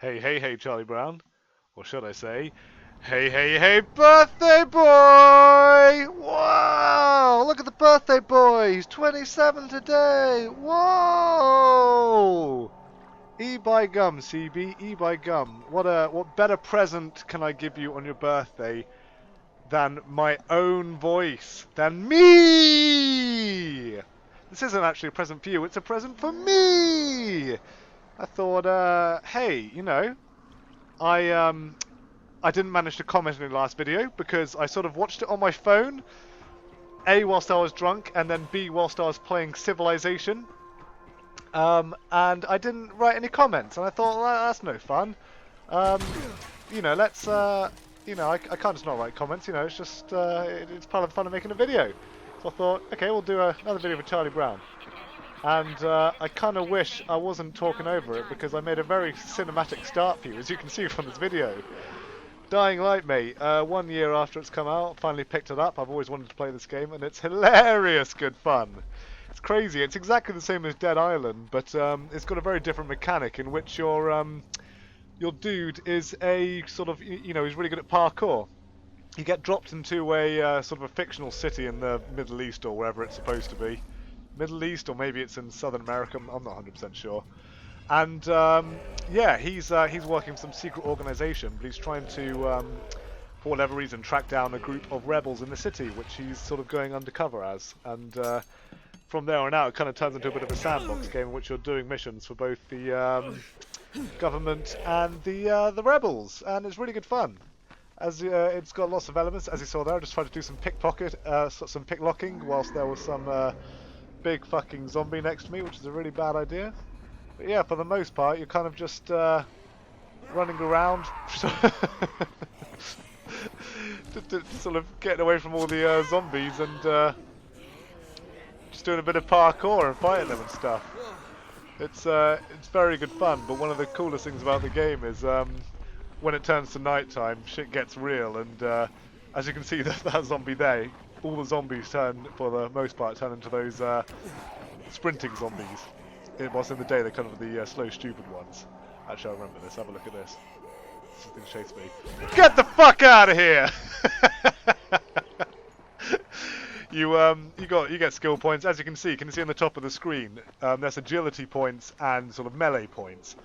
Hey, hey, hey, Charlie Brown. Or should I say, hey, hey, hey, birthday boy! Whoa! Look at the birthday boy! He's 27 today! Whoa! E by gum, CB, E by gum. What better present can I give you on your birthday than my own voice? Than me! This isn't actually a present for you, it's a present for me! I thought, hey, I didn't manage to comment in the last video because I sort of watched it on my phone, A, whilst I was drunk, and then B, whilst I was playing Civilization. And I didn't write any comments, and I thought, well, that's no fun. Let's, I can't just not write comments, it's just, it's part of the fun of making a video. So I thought, okay, we'll do another video with Charlie Brown. And I kind of wish I wasn't talking over it because I made a very cinematic start for you, as you can see from this video. Dying Light, mate. 1 year after it's come out, finally picked it up. I've always wanted to play this game, and it's hilarious good fun. It's crazy. It's exactly the same as Dead Island, but it's got a very different mechanic in which your dude is a sort of, he's really good at parkour. You get dropped into a sort of a fictional city in the Middle East or wherever it's supposed to be. Middle East, or maybe it's in Southern America. I'm not 100% sure. And yeah, he's working for some secret organization, but he's trying to, for whatever reason, track down a group of rebels in the city, which he's sort of going undercover as. And from there on out, it kind of turns into a bit of a sandbox game in which you're doing missions for both the government and the rebels, and it's really good fun. As it's got lots of elements, as you saw there. I just tried to do some some picklocking, whilst there was some big fucking zombie next to me, which is a really bad idea. But yeah, for the most part, you're kind of just running around, just sort of getting away from all the zombies and just doing a bit of parkour and fighting them and stuff. It's very good fun, but one of the coolest things about the game is when it turns to night time, shit gets real, and as you can see, that zombie there, all the zombies for the most part, turn into those sprinting zombies. It was in the day, they're kind of the slow, stupid ones. Actually, I remember this. Have a look at this. Something chased me. Get the fuck out of here! You get skill points. As you can see on the top of the screen, there's agility points and sort of melee points.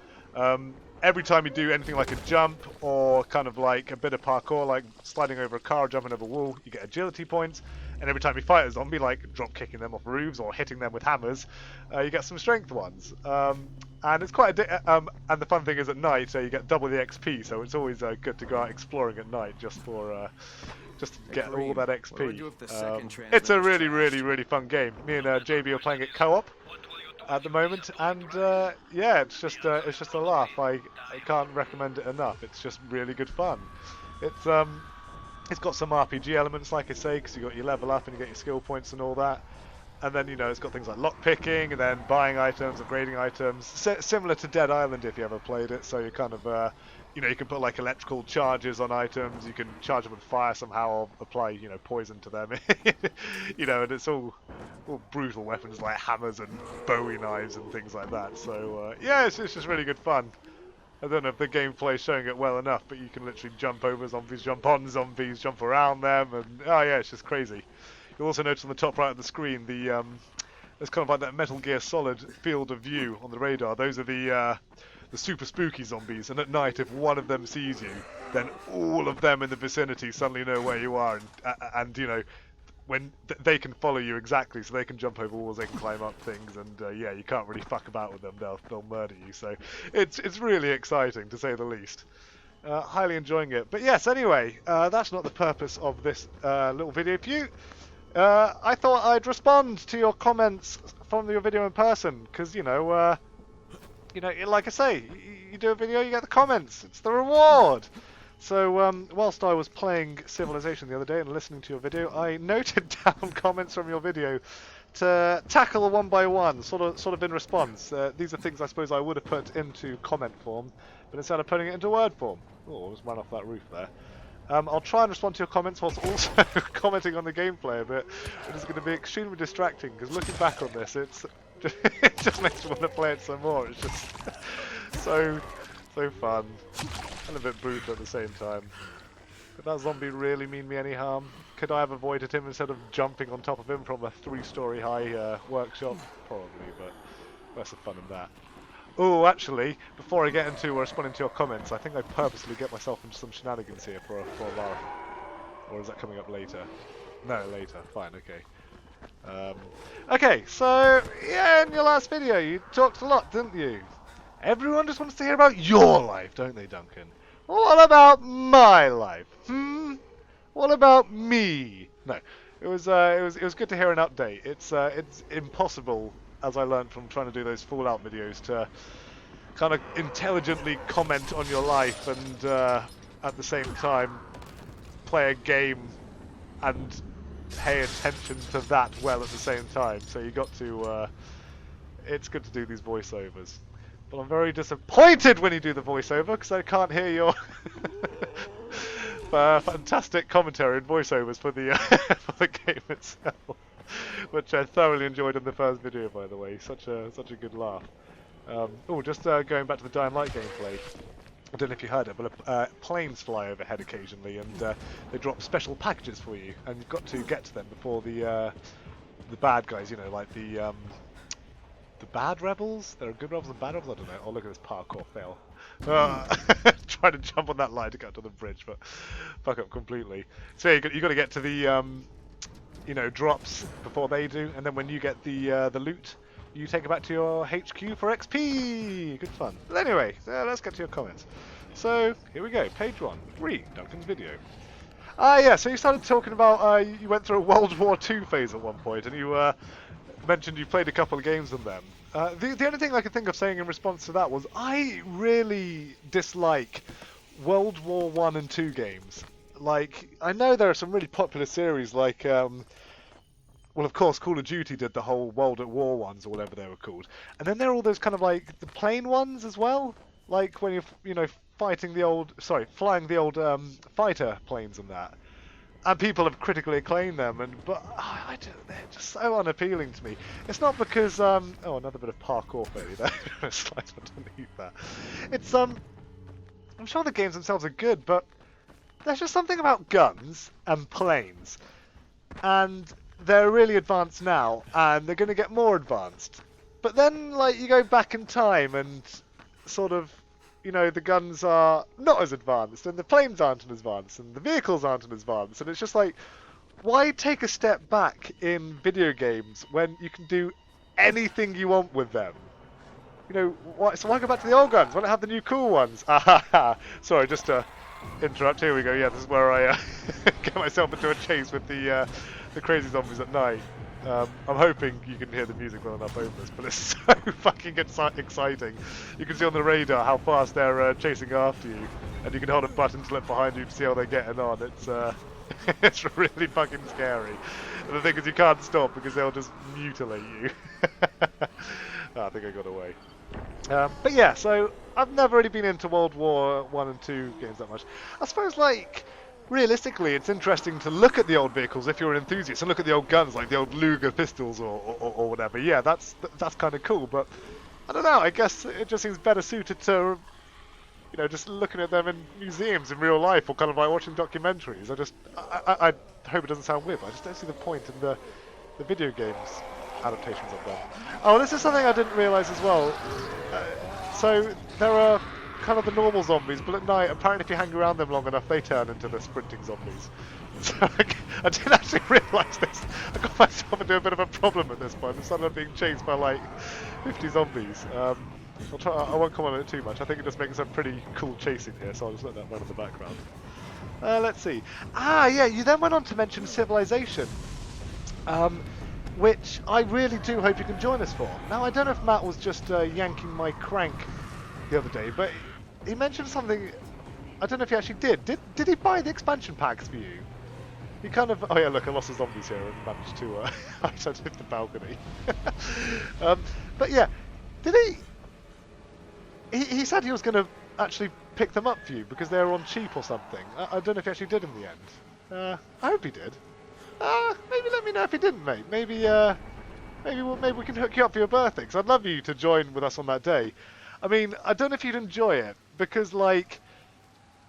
Every time you do anything like a jump or kind of like a bit of parkour, like sliding over a car or jumping over a wall, you get agility points. And every time you fight a zombie, like drop kicking them off roofs or hitting them with hammers, you get some strength ones. And it's quite and the fun thing is at night, you get double the XP, so it's always good to go out exploring at night just to get all that XP. It's a really, really, really fun game. Me and JB are playing it co-op at the moment, and yeah, it's just a laugh. I can't recommend it enough. It's just really good fun. It's got some RPG elements, like I say, because you got your level up and you get your skill points and all that. And then it's got things like lock picking and then buying items, upgrading items, similar to Dead Island if you ever played it. So you kind of you can put like electrical charges on items, you can charge them with fire somehow or apply poison to them. And it's all brutal weapons like hammers and Bowie knives and things like that. So yeah, it's just really good fun. I don't know if the gameplay is showing it well enough, but you can literally jump over zombies, jump on zombies, jump around them, and oh yeah, it's just crazy. You'll also notice on the top right of the screen there's kind of like that Metal Gear Solid field of view on the radar. Those are the super spooky zombies, and at night if one of them sees you, then all of them in the vicinity suddenly know where you are, and when they can follow you exactly, so they can jump over walls, they can climb up things, and yeah, you can't really fuck about with them. They'll murder you. So it's really exciting to say the least. Highly enjoying it. But yes, anyway, that's not the purpose of this little video for you. I thought I'd respond to your comments from your video in person, because like I say, you do a video, you get the comments. It's the reward. So whilst I was playing Civilization the other day and listening to your video, I noted down comments from your video to tackle one by one, sort of in response. These are things I suppose I would have put into comment form, but instead of putting it into word form. Oh, I just ran off that roof there. I'll try and respond to your comments whilst also commenting on the gameplay a bit, which is going to be extremely distracting, because looking back on this, it just makes me want to play it some more. It's just so So fun. And a bit brutal at the same time. Could that zombie really mean me any harm? Could I have avoided him instead of jumping on top of him from a 3-story high workshop? Probably, but where's the fun in that? Oh, actually, before I get into responding to your comments, I think I purposely get myself into some shenanigans here for a while. Or is that coming up later? No, later. Fine, okay. Okay, so, yeah, in your last video, you talked a lot, didn't you? Everyone just wants to hear about your life, don't they, Duncan? What about my life? What about me? No, it was good to hear an update. It's impossible, as I learned from trying to do those Fallout videos, to kind of intelligently comment on your life and at the same time play a game and pay attention to that well at the same time. So you got to. It's good to do these voiceovers, but I'm very disappointed when you do the voiceover because I can't hear your fantastic commentary and voiceovers for the for the game itself, which I thoroughly enjoyed in the first video, by the way. Such a good laugh. Just going back to the Dying Light gameplay. I don't know if you heard it, but planes fly overhead occasionally, and they drop special packages for you, and you've got to get to them before the bad guys. You know, like the bad rebels. There are good rebels and bad rebels. I don't know. Oh, look at this parkour fail. Trying to jump on that line to get to the bridge, but fuck up completely. So yeah, you got to get to the drops before they do, and then when you get the loot, you take it back to your HQ for XP! Good fun. But anyway, let's get to your comments. So, here we go. Page 1. Read Duncan's video. Yeah, so you started talking about, you went through a World War II phase at one point, and you mentioned you played a couple of games on them. The only thing I could think of saying in response to that was, I really dislike World War I and II games. Like, I know there are some really popular series like... well, of course, Call of Duty did the whole World at War ones, or whatever they were called. And then there are all those kind of like the plane ones as well, like when you're, flying the old fighter planes and that. And people have critically acclaimed them, but they're just so unappealing to me. It's not because another bit of parkour failure there. Slides underneath that. It's I'm sure the games themselves are good, but there's just something about guns and planes, and they're really advanced now, and they're going to get more advanced. But then, like, you go back in time, and sort of, the guns are not as advanced, and the planes aren't as advanced, and the vehicles aren't as advanced, and it's just like, why take a step back in video games when you can do anything you want with them? So why go back to the old guns? Why not have the new cool ones? Sorry, just to interrupt. Here we go. Yeah, this is where I get myself into a chase with the crazy zombies at night. I'm hoping you can hear the music well enough over this, but it's so fucking exciting. You can see on the radar how fast they're chasing after you, and you can hold a button to look behind you to see how they're getting on. It's it's really fucking scary. And the thing is, you can't stop because they'll just mutilate you. I think I got away. But yeah, so I've never really been into World War I and II games that much. I suppose, like, realistically, it's interesting to look at the old vehicles if you're an enthusiast, and look at the old guns, like the old Luger pistols or whatever. Yeah, that's kind of cool, but I don't know, I guess it just seems better suited to, just looking at them in museums in real life, or kind of like watching documentaries. I hope it doesn't sound weird, but I just don't see the point in the video games adaptations of them. Oh, this is something I didn't realise as well. So there are kind of the normal zombies, but at night, apparently if you hang around them long enough, they turn into the sprinting zombies. So I didn't actually realise this. I got myself into a bit of a problem at this point. I started up being chased by like 50 zombies. I won't comment on it too much. I think it just makes a pretty cool chasing here, so I'll just let that run in the background. Let's see. Yeah, you then went on to mention Civilization. Which I really do hope you can join us for. Now, I don't know if Matt was just yanking my crank the other day, but he mentioned something. I don't know if he actually did. Did he buy the expansion packs for you? He kind of... Oh yeah, look, I lost the zombies here and managed to I hit the balcony. But yeah, did he said he was going to actually pick them up for you because they were on cheap or something. I don't know if he actually did in the end. I hope he did. Maybe let me know if he didn't, mate. Maybe we can hook you up for your birthday, because I'd love you to join with us on that day. I mean, I don't know if you'd enjoy it, because, like,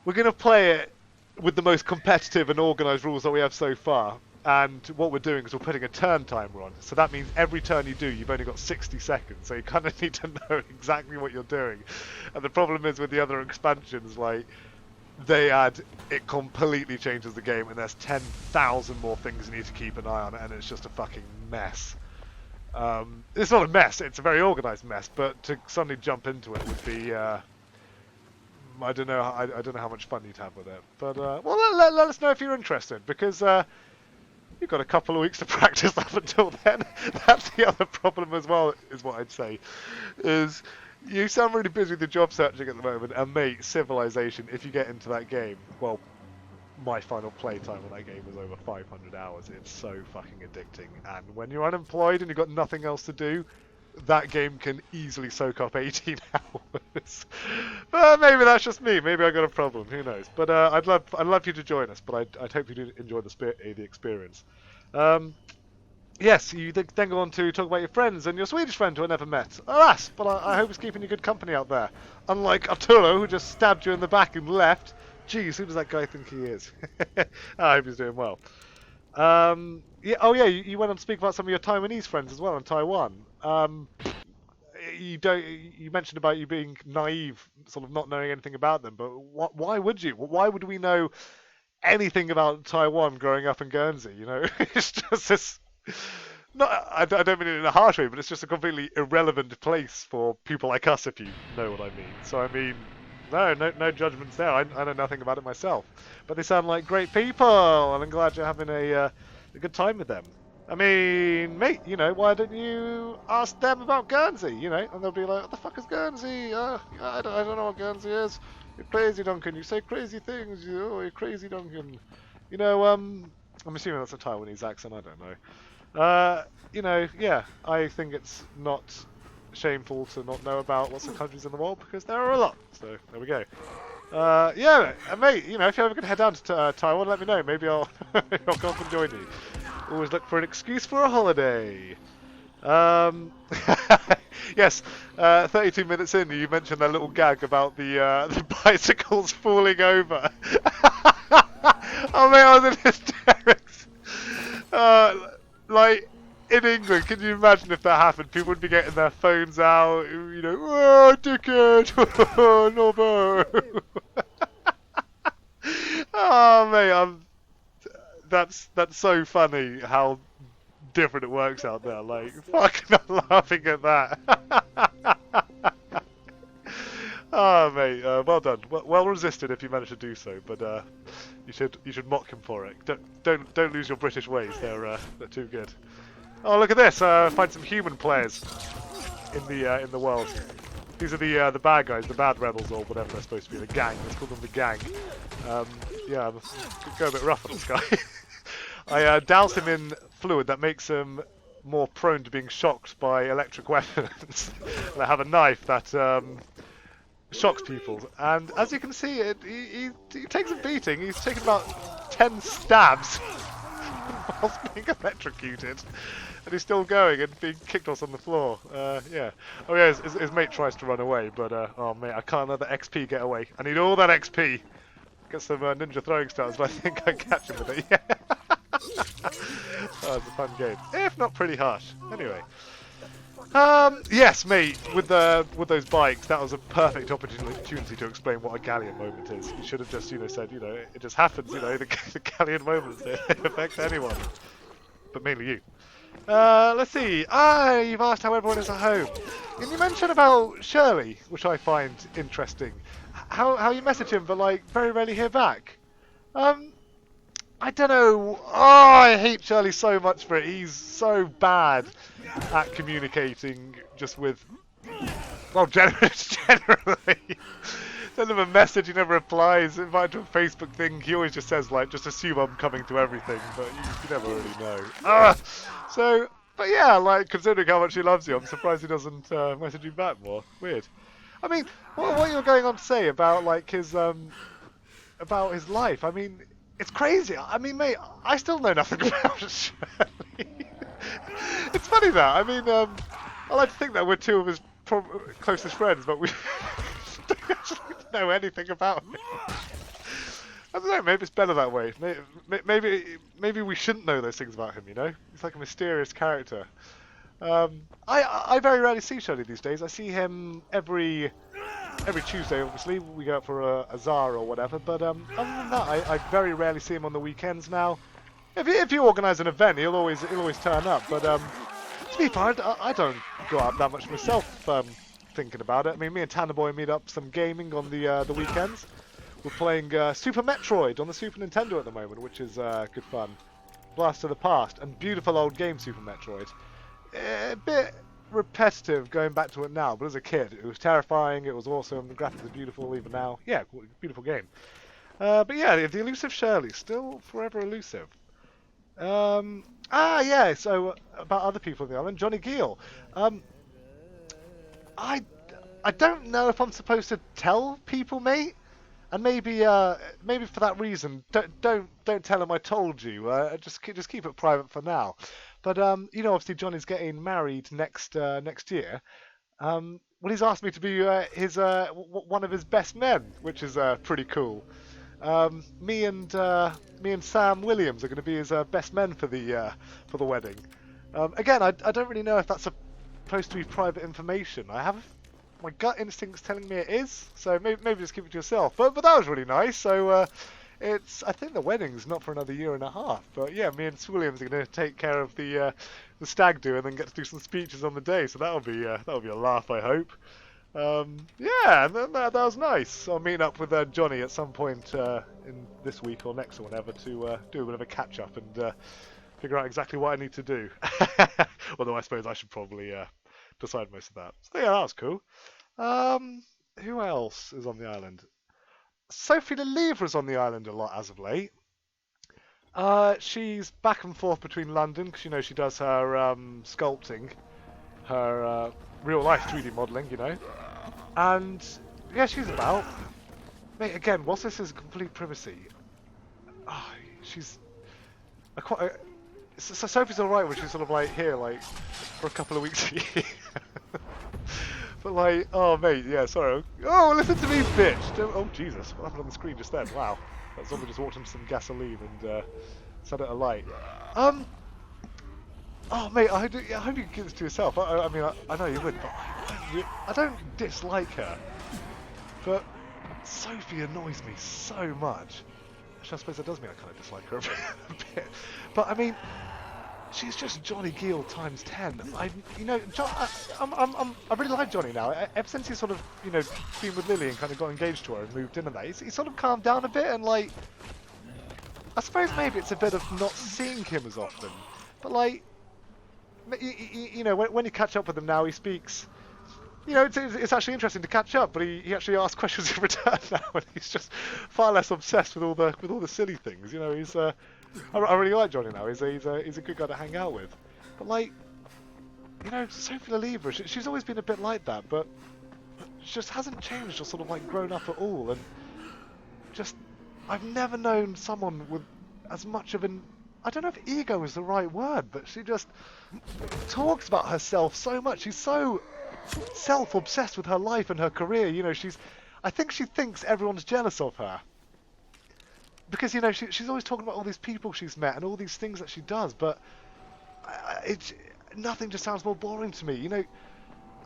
we're going to play it with the most competitive and organised rules that we have so far. And what we're doing is we're putting a turn timer on. So that means every turn you do, you've only got 60 seconds. So you kind of need to know exactly what you're doing. And the problem is with the other expansions, like, it completely changes the game, and there's 10,000 more things you need to keep an eye on, and it's just a fucking mess. It's not a mess, it's a very organised mess, but to suddenly jump into it would be, I don't know. I don't know how much fun you'd have with it, but well, let us know if you're interested, because you've got a couple of weeks to practice up until then. That's the other problem as well, is what I'd say, is you sound really busy with your job searching at the moment, and mate, Civilization, if you get into that game, well, my final playtime on that game was over 500 hours. It's so fucking addicting, and when you're unemployed and you've got nothing else to do, that game can easily soak up 18 hours. But maybe that's just me. Maybe I got a problem. Who knows? But I'd love you to join us. But I'd hope you do enjoy the experience. Yes, you then go on to talk about your friends and your Swedish friend who I never met. Alas, but I hope he's keeping you good company out there. Unlike Arturo, who just stabbed you in the back and left. Jeez, who does that guy think he is? I hope he's doing well. Yeah. Oh, yeah. You went on to speak about some of your Taiwanese friends as well in Taiwan. You mentioned about you being naive, sort of not knowing anything about them. But why would you? Why would we know anything about Taiwan growing up in Guernsey? You know, it's just this. I don't mean it in a harsh way, but it's just a completely irrelevant place for people like us, if you know what I mean. So I mean, no judgments there. I know nothing about it myself, but they sound like great people, and I'm glad you're having a good time with them. I mean, mate, you know, why don't you ask them about Guernsey, you know? And they'll be like, what the fuck is Guernsey? I don't know what Guernsey is. You're crazy, Duncan. You say crazy things. You're crazy, Duncan. You know, I'm assuming that's a Taiwanese accent. I don't know. You know, yeah, I think it's not shameful to not know about lots of countries in the world, because there are a lot. So, there we go. Yeah, mate, you know, if you're ever going to head down to Taiwan, let me know. Maybe I'll come up and join you. Always look for an excuse for a holiday. Yes, 32 minutes in, you mentioned that little gag about the bicycles falling over. Oh, mate, I was in hysterics. Like, in England, can you imagine if that happened? People would be getting their phones out, you know, oh, dickhead, oh, Nobbo. Oh, mate, that's so funny how different it works out there. Like, fucking I'm laughing at that. Oh, mate, well done. Well resisted if you managed to do so, but you should mock him for it. Don't lose your British ways. They're too good. Oh, look at this! Find some human players in the world. These are the bad guys, the bad rebels, or whatever they're supposed to be. The gang. Let's call them the gang. Yeah, I'm go a bit rough on this guy. I douse him in fluid that makes him more prone to being shocked by electric weapons. And I have a knife that shocks people. And as you can see, he takes a beating. He's taken about 10 stabs whilst being electrocuted. And he's still going and being kicked off on the floor. Yeah. Oh yeah, his mate tries to run away, but oh mate, I can't let the XP get away. I need all that XP. Get some ninja throwing stars, but I think I catch him with it. Yeah. Oh, it's a fun game, if not pretty harsh. Anyway. Yes, mate. With those bikes, that was a perfect opportunity to explain what a galleon moment is. You should have just, said, it just happens. The galleon moments, they affect anyone, but mainly you. Let's see. You've asked how everyone is at home. And you mentioned about Shirley, which I find interesting. How you message him, but like very rarely hear back. I don't know. Oh, I hate Shirley so much for it. He's so bad at communicating just with, well, generally. Send him a message, he never replies. Invite to a Facebook thing, he always just says, like, just assume I'm coming to everything, but you never really know. So, but yeah, like, considering how much he loves you, I'm surprised he doesn't message you back more. Weird. I mean, what you were going on to say about, like, his life, I mean, it's crazy. I mean, mate, I still know nothing about Shirley. It's funny that. I mean, I like to think that we're two of his closest friends, but we don't actually know anything about him. I don't know. Maybe it's better that way. Maybe we shouldn't know those things about him. You know, he's like a mysterious character. I very rarely see Shirley these days. I see him every Tuesday. Obviously, we go out for a Zara or whatever. But other than that, I very rarely see him on the weekends now. If you organise an event, he'll always turn up. But to be fair, I don't go out that much myself. Thinking about it, I mean, me and Tanner Boy meet up some gaming on the weekends. We're playing Super Metroid on the Super Nintendo at the moment, which is good fun. Blast of the past and beautiful old game, Super Metroid. A bit repetitive going back to it now, but as a kid, it was terrifying. It was awesome. The graphics are beautiful even now. Yeah, beautiful game. But yeah, the elusive Shirley, still forever elusive. Yeah. So about other people on the island, Johnny Gill. I don't know if I'm supposed to tell people, mate. And maybe for that reason, don't tell him I told you. Just keep it private for now. But you know, obviously Johnny's getting married next year. Well, he's asked me to be his one of his best men, which is pretty cool. Me and Sam Williams are going to be his best men for the wedding. Again, I don't really know if that's supposed to be private information. My gut instinct's telling me it is, so maybe just keep it to yourself. But that was really nice. So I think the wedding's not for another year and a half. But yeah, me and Williams are going to take care of the stag do and then get to do some speeches on the day. So that'll be a laugh, I hope. Yeah, and that was nice. I'm meeting up with Johnny at some point in this week or next or whatever to do a bit of a catch up and figure out exactly what I need to do. Although I suppose I should probably decide most of that. So yeah, that was cool. Who else is on the island? Sophie Lelivre's on the island a lot as of late. She's back and forth between London because, you know, she does her sculpting, her real life 3D modelling, you know. And yeah, she's about. Mate, again, whilst this is complete privacy, she's so Sophie's alright when she's sort of like here, like for a couple of weeks a year. But like, oh mate, yeah, sorry. Oh, listen to me, bitch! Oh Jesus, what happened on the screen just then? Wow, that zombie just walked into some gasoline and set it alight. Oh mate, I hope you can keep this to yourself. I mean, I know you would, but I don't dislike her. But Sophie annoys me so much. Actually, I suppose that does mean I kind of dislike her a bit. But I mean, she's just Johnny Gill times 10. I really like Johnny now. Ever since he's sort of, you know, been with Lily and kind of got engaged to her and moved in and that, he's sort of calmed down a bit and like, I suppose maybe it's a bit of not seeing him as often. But like, you know, when you catch up with him now, he speaks. You know, it's actually interesting to catch up, but he actually asks questions in return now, and he's just far less obsessed with all the silly things. You know, he's I really like Johnny now. He's a good guy to hang out with. But like, you know, Sophie Lelivre, she's always been a bit like that, but she just hasn't changed or sort of like grown up at all. And just, I've never known someone with as much of an, I don't know if ego is the right word, but she just talks about herself so much. She's so self-obsessed with her life and her career. You know, I think she thinks everyone's jealous of her because, you know, she's always talking about all these people she's met and all these things that she does, but nothing just sounds more boring to me. You know,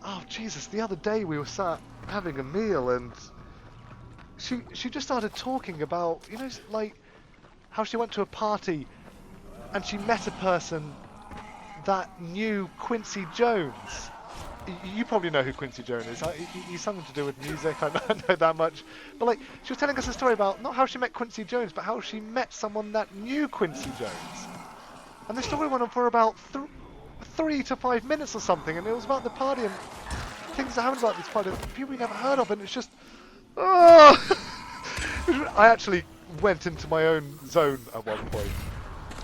oh Jesus, the other day we were sat having a meal and she just started talking about, you know, like how she went to a party and she met a person that knew Quincy Jones. You probably know who Quincy Jones is. He's something to do with music. I don't know that much. But like, she was telling us a story about not how she met Quincy Jones, but how she met someone that knew Quincy Jones. And the story went on for about 3 to 5 minutes or something, and it was about the party and things that happened about this party, people we never heard of, and it's just, I actually went into my own zone at one point.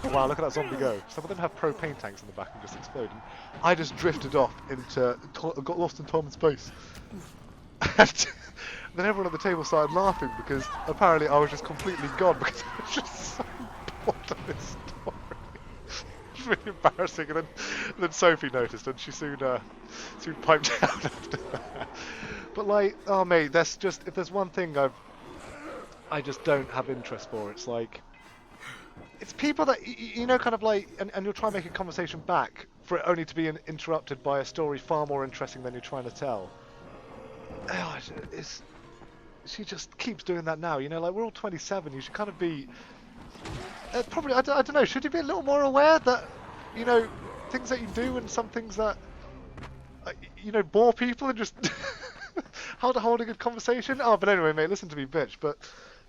Oh, wow, look at that zombie go. Some of them have propane tanks in the back and just explode. And I just drifted off into, got lost in time and space. And then everyone at the table started laughing because apparently I was just completely gone because I was just so bored of this story. It was really embarrassing. And then Sophie noticed and she soon piped down after that. But like, oh mate, that's just, if there's one thing I just don't have interest for, it's like, it's people that, you know, kind of like, and you'll try and make a conversation back for it only to be interrupted by a story far more interesting than you're trying to tell. Oh, she just keeps doing that now, you know, like we're all 27, you should kind of be, probably, I don't know, should you be a little more aware that, you know, things that you do and some things that, you know, bore people and just hold a good conversation? Oh, but anyway, mate, listen to me, bitch, but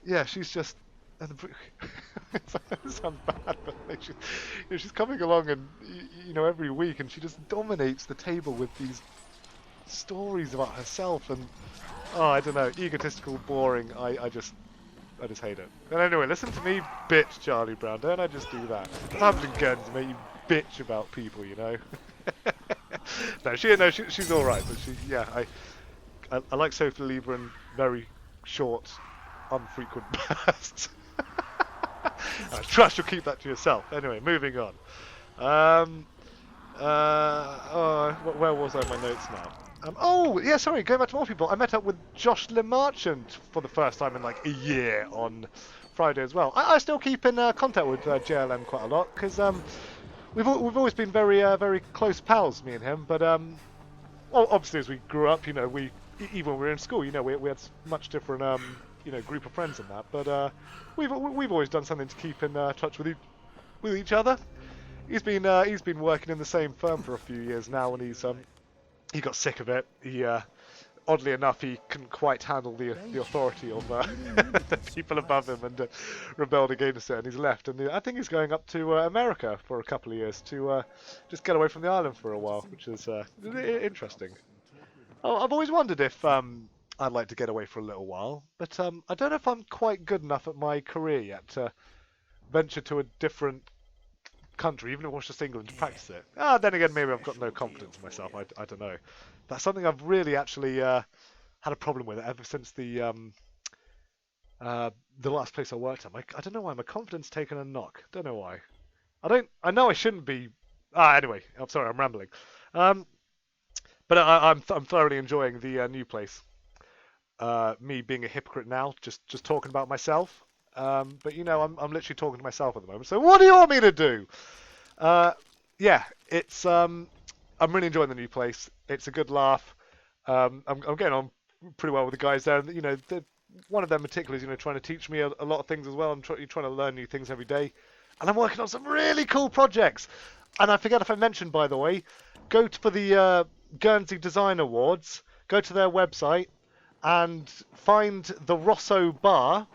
yeah, she's just, it sounds bad, but like she's coming along and, you know, every week, and she just dominates the table with these stories about herself, and oh, I don't know, egotistical, boring. I just hate it. And anyway, listen to me, bitch, Charlie Brown. Don't I just do that? What happens in Guernsey, mate? You bitch about people, you know. She's all right, but I like Sophie Lieber in very short, unfrequent bursts. I trust you'll keep that to yourself. Anyway, moving on. Where was I in my notes now? Oh, yeah, sorry, going back to more people. I met up with Josh LeMarchant for the first time in like a year on Friday as well. I still keep in contact with JLM quite a lot, because we've always been very close pals, me and him. But well, obviously as we grew up, you know, even when we were in school, you know, we had much different you know, group of friends and that. But we've always done something to keep in touch with each other. He's been working in the same firm for a few years now, and he got sick of it. He, oddly enough, he couldn't quite handle the authority of the people above him, and rebelled against it, and he's left. And I think he's going up to America for a couple of years to just get away from the island for a while, which is interesting. Oh, I've always wondered if I'd like to get away for a little while, but I don't know if I'm quite good enough at my career yet to venture to a different country, even if it was just England, to practice it. Then again, maybe I've got no confidence in myself. I don't know. That's something I've really actually had a problem with ever since the last place I worked at. I don't know why my confidence taken a knock. Don't know why. I know I shouldn't be. Anyway, I'm sorry, I'm rambling. But I'm thoroughly enjoying the new place. Me being a hypocrite now, just talking about myself. But you know, I'm literally talking to myself at the moment. So what do you want me to do? Yeah, it's I'm really enjoying the new place. It's a good laugh. I'm getting on pretty well with the guys there. You know, one of them in particular is, you know, trying to teach me a lot of things as well. I'm trying to learn new things every day, and I'm working on some really cool projects. And I forget if I mentioned, by the way, go for the Guernsey Design Awards. Go to their website and find the Rosso Bar.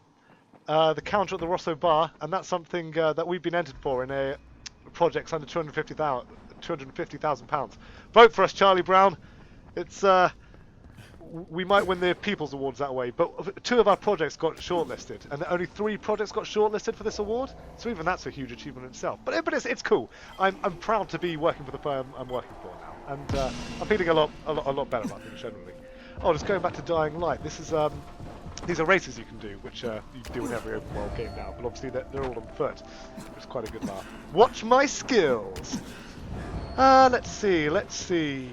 The counter at the Rosso Bar, and that's something that we've been entered for in a projects under £250,000. Vote for us, Charlie Brown. It's we might win the People's Awards that way, but 2 of our projects got shortlisted, and only 3 projects got shortlisted for this award. So even that's a huge achievement in itself. But it's cool. I'm proud to be working for the firm I'm working for now, and I'm feeling a lot better about things generally. Oh, just going back to Dying Light. This is these are races you can do, which you do in every open world game now, but obviously they're all on foot. It's quite a good laugh. Watch my skills! Let's see.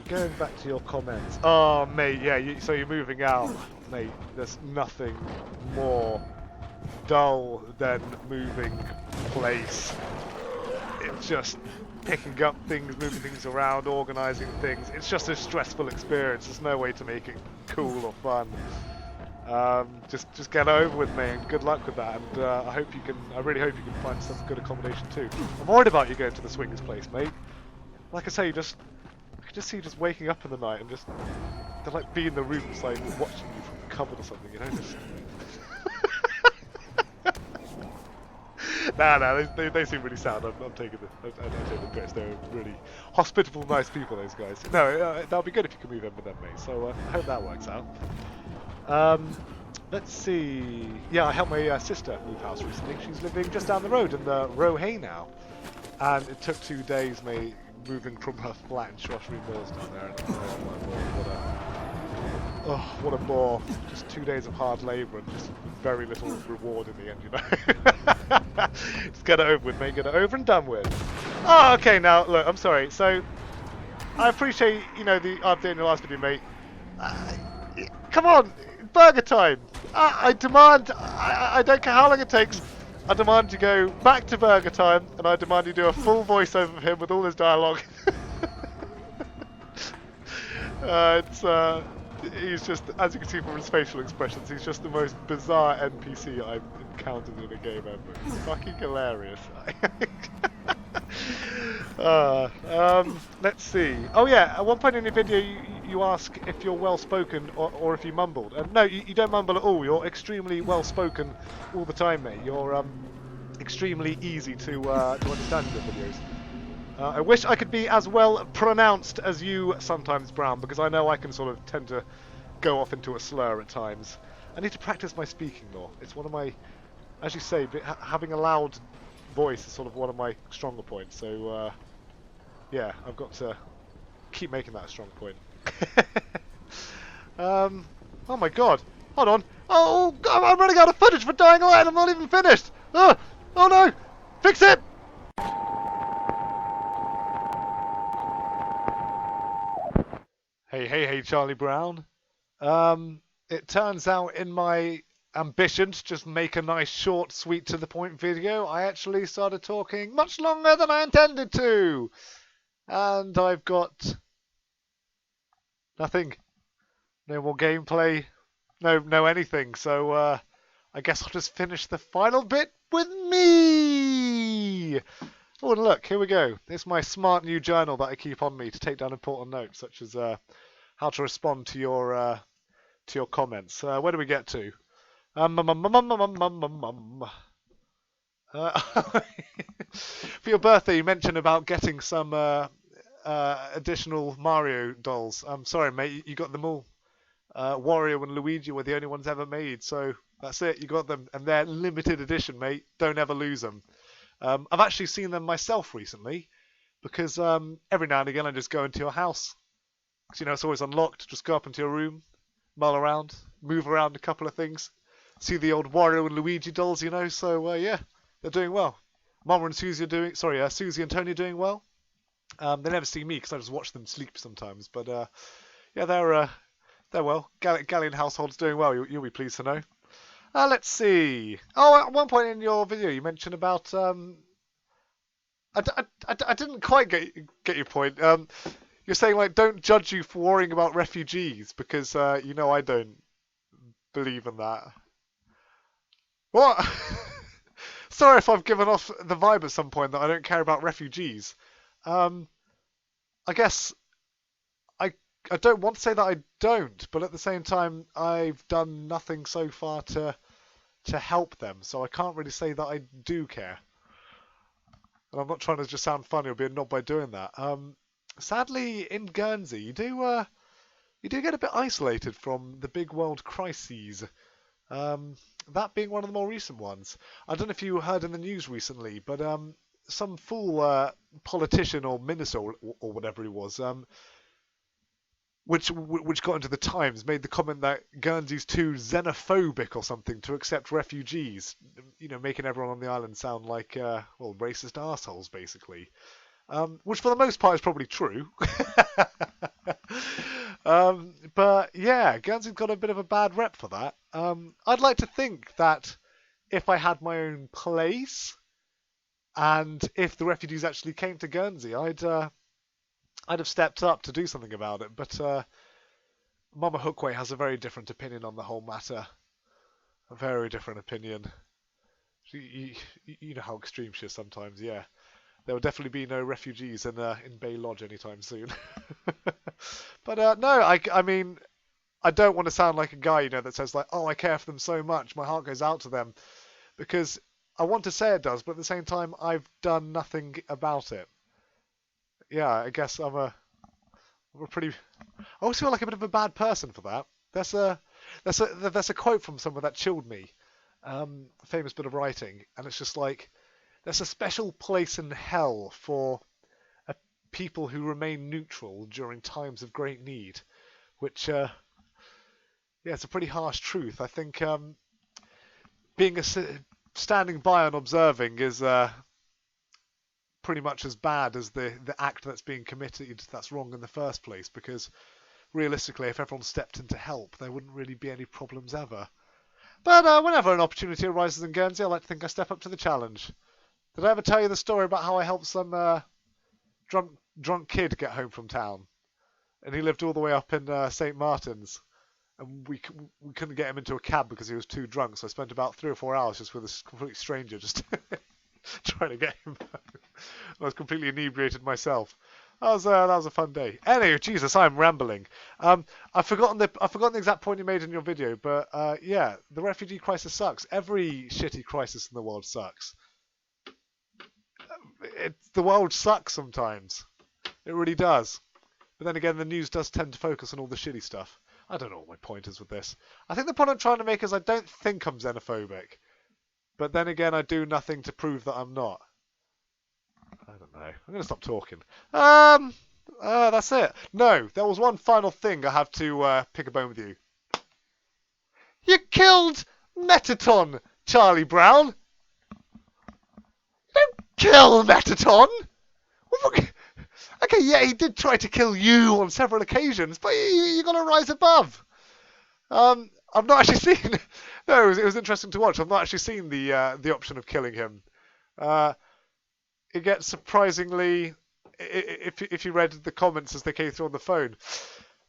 Going back to your comments. Oh, mate, yeah, so you're moving out. Mate, there's nothing more dull than moving place. It's just picking up things, moving things around, organising things. It's just a stressful experience. There's no way to make it cool or fun. Just get over with me, and good luck with that. And I really hope you can find some good accommodation too. I'm worried about you going to the swingers place, mate. Like I say, I can just see you just waking up in the night and just they're like be in the rooms, like watching you from the cupboard or something, you know. Just... nah, they seem really sound. I'm taking the piss. They're really hospitable, nice people, those guys. No, that'll be good if you can move in with them, mate. So I hope that works out. Let's see. Yeah, I helped my sister move house recently. She's living just down the road in the Rohay now, and it took 2 days, mate, moving from her flat in Shrewsbury Mills down there. And, what a bore! Just 2 days of hard labour and just very little reward in the end, you know. Just get it over with, mate. Get it over and done with. Oh, okay. Now look, I'm sorry. So I appreciate, you know, the update in the last video, mate. Uh, Come on, burger time. I demand. I don't care how long it takes. I demand you go back to burger time, and I demand you do a full voiceover of him with all his dialogue. It's he's just, as you can see from his facial expressions, he's just the most bizarre NPC I've encountered in a game ever. It's fucking hilarious. Let's see. Oh yeah, at one point in your video you ask if you're well spoken or if you mumbled. No, you don't mumble at all. You're extremely well spoken all the time, mate. You're extremely easy to understand in the videos. I wish I could be as well pronounced as you sometimes, Brown, because I know I can sort of tend to go off into a slur at times. I need to practice my speaking more. It's one of my, as you say, having a loud voice is sort of one of my stronger points. So, yeah, I've got to keep making that a strong point. Oh my god. Hold on. Oh, I'm running out of footage for Dying Light. I'm not even finished. Oh no. Fix it. Hey, Charlie Brown. It turns out in my ambition to just make a nice, short, sweet, to the point video, I actually started talking much longer than I intended to. And I've got nothing. No more gameplay. No anything. So, I guess I'll just finish the final bit with me. Oh, and look, here we go. It's my smart new journal that I keep on me to take down important notes, such as how to respond to your comments. Where do we get to? For your birthday, you mentioned about getting some additional Mario dolls. I'm sorry, mate, you got them all. Wario and Luigi were the only ones ever made, so that's it. You got them, and they're limited edition, mate. Don't ever lose them. I've actually seen them myself recently, because every now and again I just go into your house. Because, you know, it's always unlocked. Just go up into your room, mull around, move around a couple of things. See the old Wario and Luigi dolls, you know, so yeah, they're doing well. Mama and Susie are doing, Susie and Tony are doing well. They never see me because I just watch them sleep sometimes, but yeah, they're well. Galleon household's doing well, you'll be pleased to know. Let's see. Oh, at one point in your video you mentioned about, I didn't quite get your point. You're saying, like, don't judge you for worrying about refugees because, you know, I don't believe in that. What? Sorry if I've given off the vibe at some point that I don't care about refugees. I guess I don't want to say that I don't, but at the same time, I've done nothing so far to help them, so I can't really say that I do care. And I'm not trying to just sound funny or be a knob by doing that. Sadly, in Guernsey, you do get a bit isolated from the big world crises. That being one of the more recent ones. I don't know if you heard in the news recently, but some fool politician or minister or whatever he was, which got into the Times, made the comment that Guernsey's too xenophobic or something to accept refugees. You know, making everyone on the island sound like well, racist assholes, basically. Which for the most part is probably true. But yeah, Guernsey's got a bit of a bad rep for that. I'd like to think that if I had my own place, and if the refugees actually came to Guernsey, I'd have stepped up to do something about it. But Mama Hookway has a very different opinion on the whole matter. A very different opinion. You know how extreme she is sometimes, yeah. There will definitely be no refugees in Bay Lodge anytime soon. But no, I mean, I don't want to sound like a guy, you know, that says like, oh, I care for them so much, my heart goes out to them, because I want to say it does, but at the same time, I've done nothing about it. Yeah, I guess I'm a pretty. I always feel like a bit of a bad person for that. That's a quote from someone that chilled me. Famous bit of writing, and it's just like, there's a special place in hell for people who remain neutral during times of great need, which, yeah, it's a pretty harsh truth. I think being standing by and observing is pretty much as bad as the act that's being committed that's wrong in the first place, because realistically, if everyone stepped in to help, there wouldn't really be any problems ever. But whenever an opportunity arises in Guernsey, I like to think I step up to the challenge. Did I ever tell you the story about how I helped some drunk kid get home from town? And he lived all the way up in St. Martin's. And we couldn't get him into a cab because he was too drunk, so I spent about 3 or 4 hours just with a complete stranger, just trying to get him. I was completely inebriated myself. That was a fun day. Anyway, Jesus, I'm rambling. I've forgotten the exact point you made in your video, but yeah, the refugee crisis sucks. Every shitty crisis in the world sucks. The world sucks sometimes. It really does. But then again, the news does tend to focus on all the shitty stuff. I don't know what my point is with this. I think the point I'm trying to make is I don't think I'm xenophobic. But then again, I do nothing to prove that I'm not. I don't know. I'm going to stop talking. That's it. No, there was one final thing I have to pick a bone with you. You killed Metaton, Charlie Brown. Don't kill Metaton. Okay, yeah, he did try to kill you on several occasions, but you got to rise above. I've not actually seen. No, it was interesting to watch. I've not actually seen the option of killing him. It gets surprisingly. If you read the comments as they came through on the phone,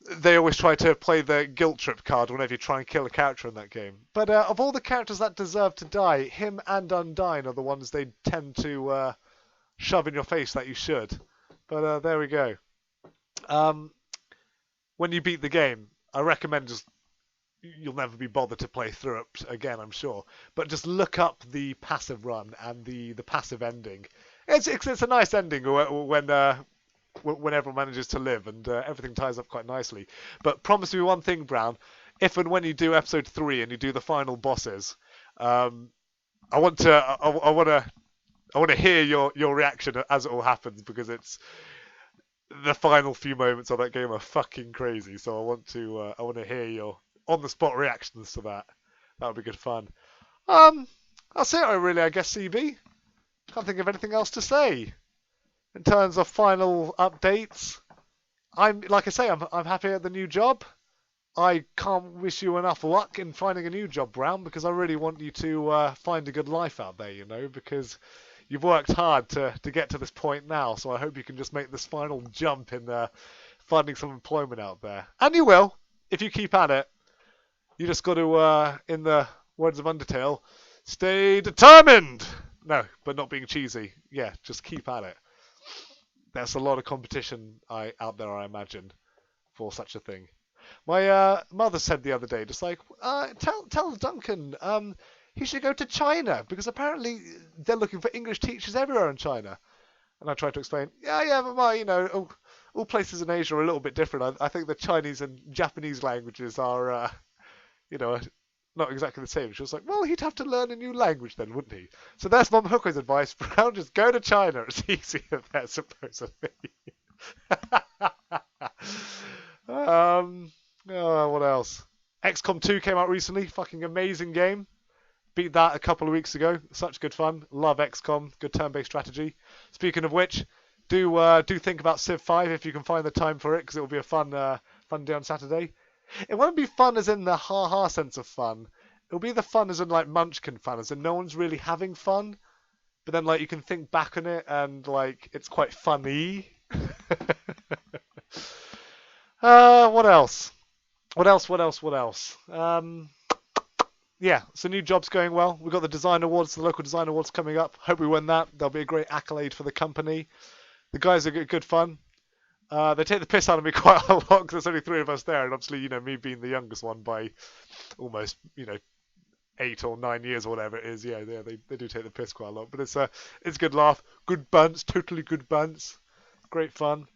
they always try to play the guilt trip card whenever you try and kill a character in that game. But of all the characters that deserve to die, him and Undyne are the ones they tend to shove in your face that you should. But there we go. When you beat the game, I recommend just you'll never be bothered to play through it again, I'm sure. But just look up the passive run and the passive ending. It's a nice ending when everyone manages to live and everything ties up quite nicely. But promise me one thing, Brown. If and when you do episode 3 and you do the final bosses, I want to hear your reaction as it all happens, because it's the final few moments of that game are fucking crazy. So I want to hear your on the spot reactions to that. That would be good fun. That's it, I guess, CB. Can't think of anything else to say in terms of final updates. I'm happy at the new job. I can't wish you enough luck in finding a new job, Brown, because I really want you to find a good life out there, because you've worked hard to get to this point now, so I hope you can just make this final jump in finding some employment out there. And you will, if you keep at it. You just got to, in the words of Undertale, stay determined! No, but not being cheesy. Yeah, just keep at it. There's a lot of competition out there, I imagine, for such a thing. My mother said the other day, just like, tell Duncan he should go to China, because apparently they're looking for English teachers everywhere in China. And I tried to explain, yeah, but all places in Asia are a little bit different. I think the Chinese and Japanese languages are, not exactly the same. She was like, well, he'd have to learn a new language then, wouldn't he? So there's Mum Hooker's advice, Brown, just go to China. It's easier there, supposedly. What else? XCOM 2 came out recently. Fucking amazing game. Beat that a couple of weeks ago. Such good fun. Love XCOM. Good turn-based strategy. Speaking of which, do think about Civ 5 if you can find the time for it, because it will be a fun day on Saturday. It won't be fun as in the ha-ha sense of fun. It'll be the fun as in like Munchkin fun, as in no one's really having fun, but then like you can think back on it and like it's quite funny. What else? Yeah, so new job's going well. We've got the design awards, the local design awards coming up. Hope we win that. There'll be a great accolade for the company. The guys are good fun. They take the piss out of me quite a lot because there's only 3 of us there, and obviously, me being the youngest one by almost, 8 or 9 years or whatever it is. Yeah, they do take the piss quite a lot, but it's a good laugh, good bunts, totally good bunts, great fun.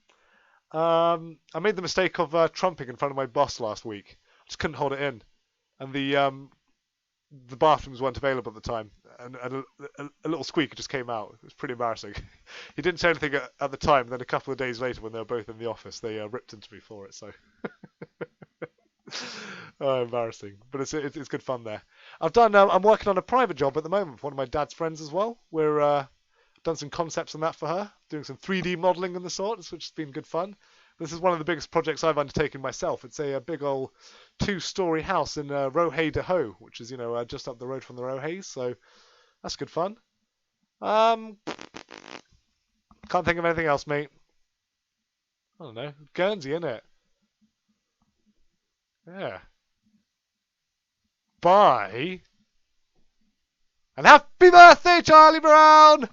I made the mistake of trumping in front of my boss last week. I just couldn't hold it in, and the bathrooms weren't available at the time, and a little squeak just came out. It was pretty embarrassing. He didn't say anything at the time, then a couple of days later when they were both in the office, they ripped into me for it, so... Oh, embarrassing. But it's good fun there. I'm working on a private job at the moment for one of my dad's friends as well. We're done some concepts on that for her, doing some 3D modelling and the sorts, which has been good fun. This is one of the biggest projects I've undertaken myself. It's a big old two-story house in Rohay de Ho, which is just up the road from the Rohays. So that's good fun. Um, can't think of anything else, mate. I don't know. Guernsey, innit? Yeah. Bye. And happy birthday, Charlie Brown!